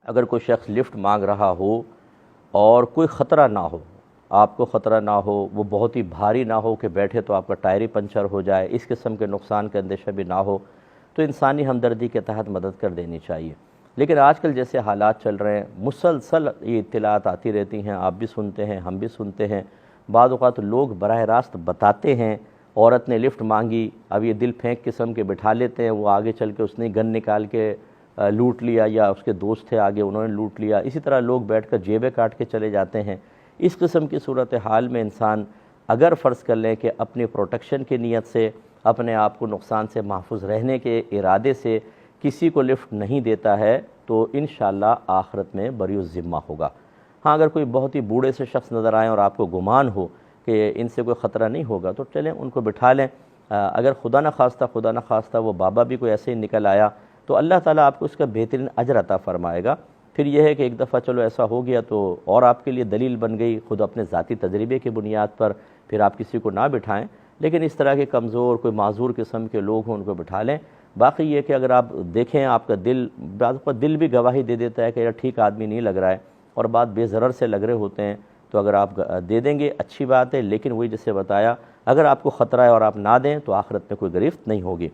اگر کوئی شخص لفٹ مانگ رہا ہو اور کوئی خطرہ نہ ہو، آپ کو خطرہ نہ ہو، وہ بہت ہی بھاری نہ ہو کہ بیٹھے تو آپ کا ٹائر ہی پنچر ہو جائے، اس قسم کے نقصان کا اندیشہ بھی نہ ہو، تو انسانی ہمدردی کے تحت مدد کر دینی چاہیے۔ لیکن آج کل جیسے حالات چل رہے ہیں، مسلسل یہ اطلاعات آتی رہتی ہیں، آپ بھی سنتے ہیں، ہم بھی سنتے ہیں۔ بعض اوقات لوگ براہ راست بتاتے ہیں، عورت نے لفٹ مانگی، اب یہ دل پھینک قسم کے بٹھا لیتے ہیں، وہ آگے چل کے اس نے گن نکال کے لوٹ لیا، یا اس کے دوست تھے آگے انہوں نے لوٹ لیا۔ اسی طرح لوگ بیٹھ کر جیبیں کاٹ کے چلے جاتے ہیں۔ اس قسم کی صورتحال میں انسان اگر فرض کر لیں کہ اپنی پروٹیکشن کی نیت سے، اپنے آپ کو نقصان سے محفوظ رہنے کے ارادے سے کسی کو لفٹ نہیں دیتا ہے تو انشاءاللہ آخرت میں بری الذمہ ہوگا۔ ہاں، اگر کوئی بہت ہی بوڑھے سے شخص نظر آئیں اور آپ کو گمان ہو کہ ان سے کوئی خطرہ نہیں ہوگا تو چلیں ان کو بٹھا لیں۔ اگر خدا نہ خواستہ وہ بابا بھی کوئی ایسے ہی نکل آیا تو اللہ تعالیٰ آپ کو اس کا بہترین اجر عطا فرمائے گا۔ پھر یہ ہے کہ ایک دفعہ چلو ایسا ہو گیا تو اور آپ کے لیے دلیل بن گئی، خود اپنے ذاتی تجربے کی بنیاد پر پھر آپ کسی کو نہ بٹھائیں، لیکن اس طرح کے کمزور کوئی معذور قسم کے لوگ ہوں ان کو بٹھا لیں۔ باقی یہ کہ اگر آپ دیکھیں آپ کا دل، بعض اوقات دل بھی گواہی دے دیتا ہے کہ یار ٹھیک آدمی نہیں لگ رہا ہے اور بات بے ضرر سے لگ رہے ہوتے ہیں، تو اگر آپ دے دیں گے اچھی بات ہے، لیکن وہی جیسے بتایا اگر آپ کو خطرہ ہے اور آپ نہ دیں تو آخرت میں کوئی گرفت نہیں ہوگی۔